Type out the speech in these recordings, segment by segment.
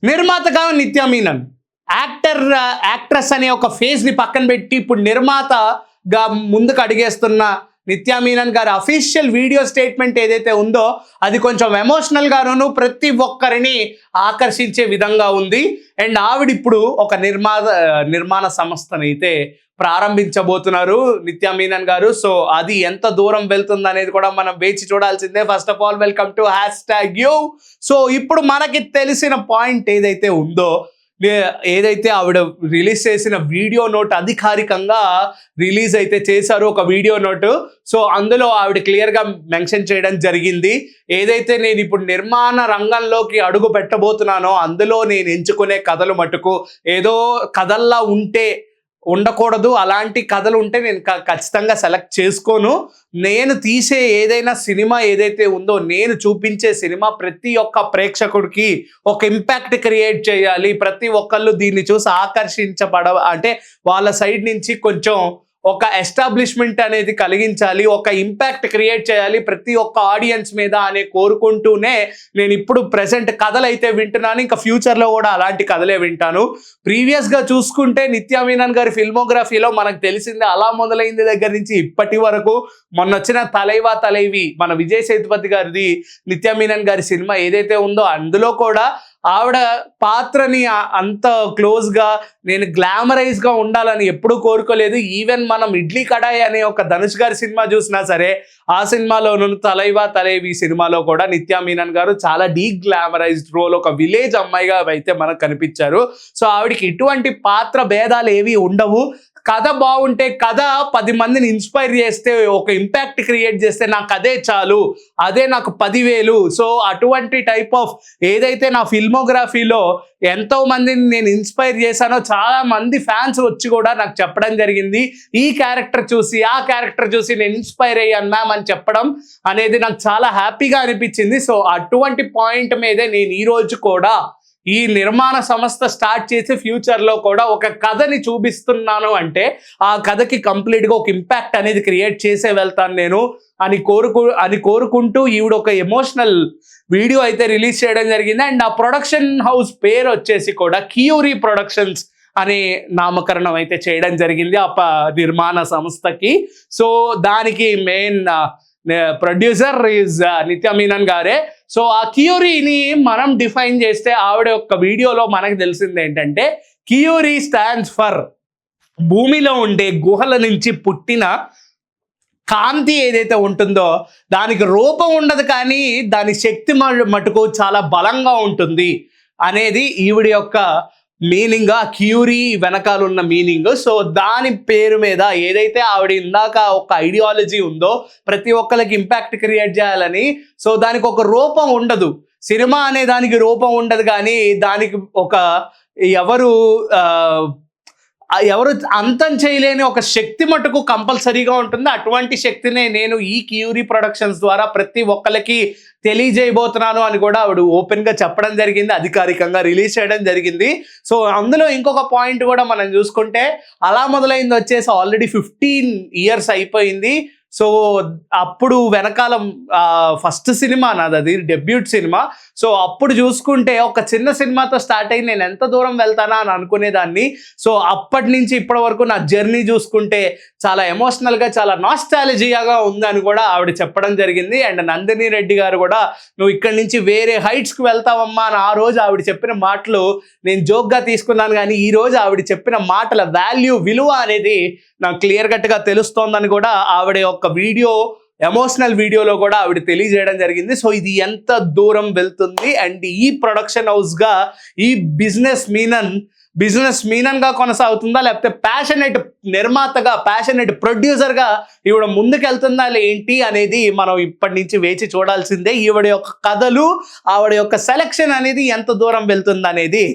నిర్మాతగా నిత్యా మీనన్, యాక్ట్రెస్ అనే ఒక ఫేజ్ని పక్కన పెట్టి ఇప్పుడు నిర్మాతగా ముందుకు అడిగేస్తున్న నిత్యా మీనన్ గారి అఫీషియల్ వీడియో స్టేట్మెంట్ ఏదైతే ఉందో అది కొంచెం ఎమోషనల్గాను ప్రతి ఒక్కరిని ఆకర్షించే విధంగా ఉంది. అండ్ ఆవిడ ఇప్పుడు ఒక నిర్మాణ సంస్థనైతే ప్రారంభించబోతున్నారు నిత్యా మీనన్ గారు. సో అది ఎంత దూరం వెళ్తుంది అనేది కూడా మనం వేచి చూడాల్సిందే. First of all welcome to #you. So ఇప్పుడు మనకి తెలిసిన పాయింట్ ఏదైతే ఉందో, ఏదైతే ఆవిడ రిలీజ్ చేసిన వీడియో నోట్ అధికారికంగా రిలీజ్ అయితే చేశారు, ఒక వీడియో నోటు. సో అందులో ఆవిడ క్లియర్గా మెన్షన్ చేయడం జరిగింది, ఏదైతే నేను ఇప్పుడు నిర్మాణ రంగంలోకి అడుగు పెట్టబోతున్నానో అందులో నేను ఎంచుకునే కథలు మటుకు ఏదో కథల్లా ఉండకూడదు, అలాంటి కథలు ఉంటే నేను ఖచ్చితంగా సెలెక్ట్ చేసుకోను. నేను తీసే ఏదైనా సినిమా ఏదైతే ఉందో, నేను చూపించే సినిమా ప్రతి ఒక్క ప్రేక్షకుడికి ఒక ఇంపాక్ట్ క్రియేట్ చేయాలి. ప్రతి ఒక్కళ్ళు దీన్ని చూసి అంటే వాళ్ళ సైడ్ నుంచి కొంచెం ఒక ఎస్టాబ్లిష్మెంట్ అనేది కలిగించాలి, ఒక ఇంపాక్ట్ క్రియేట్ చేయాలి ప్రతి ఒక్క ఆడియన్స్ మీద అనే కోరుకుంటూనే నేను ఇప్పుడు ప్రెసెంట్ కథలు అయితే వింటున్నాను. ఇంకా ఫ్యూచర్లో కూడా అలాంటి కథలే వింటాను. ప్రీవియస్గా చూసుకుంటే నిత్యా మీనన్ గారి ఫిల్మోగ్రఫీలో మనకు తెలిసిందే, అలా మొదలైంది దగ్గర నుంచి ఇప్పటి వరకు మొన్న వచ్చిన తలైవా తలైవి మన విజయ్ సేతుపతి గారిది నిత్యా మీనన్ గారి సినిమా ఏదైతే ఉందో అందులో కూడా ఆవిడ పాత్రని అంత క్లోజ్గా నేను గ్లామరైజ్గా ఉండాలని ఎప్పుడూ కోరుకోలేదు. ఈవెన్ మనం ఇడ్లీ కడాయి అనే ఒక ధనుష్ గారి సినిమా చూసినా సరే, ఆ సినిమాలోనూ తలైవా తలైవి సినిమాలో కూడా నిత్యా మీనన్ గారు చాలా గ్లామరైజ్డ్ రోల్, ఒక విలేజ్ అమ్మాయిగా అయితే మనకు కనిపించారు. సో ఆవిడకి ఇటువంటి పాత్ర భేదాలు ఏవి ఉండవు. కథ బాగుంటే, కథ 10 మందిని ఇన్స్పైర్ చేస్తే, ఒక ఇంపాక్ట్ క్రియేట్ చేస్తే నాకు అదే చాలు, అదే నాకు 10,000. సో అటువంటి టైప్ ఆఫ్ ఏదైతే నా ఫిల్మోగ్రఫీలో ఎంతో మందిని నేను ఇన్స్పైర్ చేశానో చాలా మంది ఫ్యాన్స్ వచ్చి కూడా నాకు చెప్పడం జరిగింది, ఈ క్యారెక్టర్ చూసి ఆ క్యారెక్టర్ చూసి నేను ఇన్స్పైర్ అయ్యాను మ్యామ్ అని చెప్పడం అనేది నాకు చాలా హ్యాపీగా అనిపించింది. సో అటువంటి పాయింట్ మీదే నేను ఈరోజు కూడా ఈ నిర్మాణ సంస్థ స్టార్ట్ చేసి ఫ్యూచర్లో కూడా ఒక కథని చూపిస్తున్నాను అంటే ఆ కథకి కంప్లీట్గా ఒక ఇంపాక్ట్ అనేది క్రియేట్ చేసే వెళ్తాను నేను అని కోరుకుంటూ ఈవిడ ఒక ఎమోషనల్ వీడియో అయితే రిలీజ్ చేయడం జరిగింది. అండ్ ఆ ప్రొడక్షన్ హౌస్ పేరు వచ్చేసి కూడా కియూరి ప్రొడక్షన్స్ అనే నామకరణం అయితే చేయడం జరిగింది ఆ నిర్మాణ సంస్థకి. సో దానికి మెయిన్ ప్రొడ్యూసర్ ఈజ్ నిత్యా మీనన్ గారే. సో ఆ కియూరీని మనం డిఫైన్ చేస్తే ఆవిడ యొక్క వీడియోలో మనకు తెలిసింది ఏంటంటే, కియూరీ స్టాండ్స్ ఫర్ భూమిలో ఉండే గుహల నుంచి పుట్టిన కాంతి ఏదైతే ఉంటుందో దానికి రూపం ఉండదు, కానీ దాని శక్తి మటుకు చాలా బలంగా ఉంటుంది అనేది ఈవిడ యొక్క మీనింగ్, ఆ క్యూరీ వెనకాల ఉన్న మీనింగ్. సో దాని పేరు మీద ఏదైతే ఆవిడ ఇందాక ఒక ఐడియాలజీ ఉందో, ప్రతి ఒక్కరికి ఇంపాక్ట్ క్రియేట్ చేయాలని, సో దానికి ఒక రూపం ఉండదు, సినిమా అనే దానికి రూపం ఉండదు, కానీ దానికి ఒక ఎవరు అంతం చేయలేని ఒక శక్తి మటుకు కంపల్సరీగా ఉంటుంది. అటువంటి శక్తినే నేను ఈ కియూరీ ప్రొడక్షన్స్ ద్వారా ప్రతి ఒక్కరికి తెలియజేయబోతున్నాను అని కూడా ఆవిడ ఓపెన్గా చెప్పడం జరిగింది, అధికారికంగా రిలీజ్ చేయడం జరిగింది. సో అందులో ఇంకొక పాయింట్ కూడా మనం చూసుకుంటే, అలా మొదలైంది వచ్చేసి ఆల్రెడీ 15 years అయిపోయింది. సో అప్పుడు వెనకాల ఫస్ట్ సినిమా నాది, అది డెబ్యూట్ సినిమా. సో అప్పుడు చూసుకుంటే ఒక చిన్న సినిమాతో స్టార్ట్ అయ్యి నేను ఎంత దూరం వెళ్తానా అని అనుకునేదాన్ని. సో అప్పటి నుంచి ఇప్పటి వరకు నా జర్నీ చూసుకుంటే చాలా ఎమోషనల్గా, చాలా నాస్టాలజియాగా ఉందని కూడా ఆవిడ చెప్పడం జరిగింది. అండ్ నందిని రెడ్డి గారు కూడా నువ్వు ఇక్కడి నుంచి వేరే హైట్స్కి వెళ్తావమ్మా అని ఆ రోజు ఆవిడ చెప్పిన మాటలు నేను జోక్గా తీసుకున్నాను, కానీ ఈ రోజు ఆవిడ చెప్పిన మాటల విలువ అనేది నాకు క్లియర్ కట్గా తెలుస్తోందని కూడా ఆవిడ యొక్క ఎమోషనల్ వీడియోలో కూడా ఆవిడ తెలియజేయడం జరిగింది. సో ఇది ఎంత దూరం వెళ్తుంది, అండ్ ఈ ప్రొడక్షన్ హౌస్గా ఈ బిజినెస్ మీనన్గా కొనసాగుతుందా, లేకపోతే ప్యాషనెట్ నిర్మాతగా, ప్యాషనెట్ ప్రొడ్యూసర్గా ఈవిడ ముందుకెళ్తుందా ఏంటి అనేది మనం ఇప్పటి నుంచి వేచి చూడాల్సిందే. ఈవిడ యొక్క కథలు, ఆవిడ యొక్క సెలెక్షన్ అనేది ఎంత దూరం వెళ్తుంది అనేది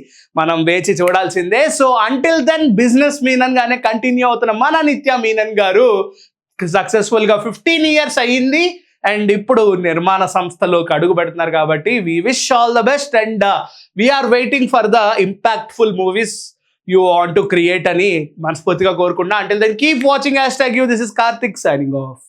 మనం వేచి చూడాల్సిందే. సో అంటిల్ దెన్ బిజినెస్ మీనన్ గానే కంటిన్యూ అవుతున్న మన నిత్యా మీనన్ గారు సక్సెస్ఫుల్గా 15 years అయ్యింది, అండ్ ఇప్పుడు నిర్మాణ సంస్థలోకి అడుగు పెడుతున్నారు. కాబట్టి we wish all the best, and we are waiting for the impactful movies you want to create అని మనస్ఫూర్తిగా కోరుకున్నా. Until then keep watching #you. This is Karthik signing of.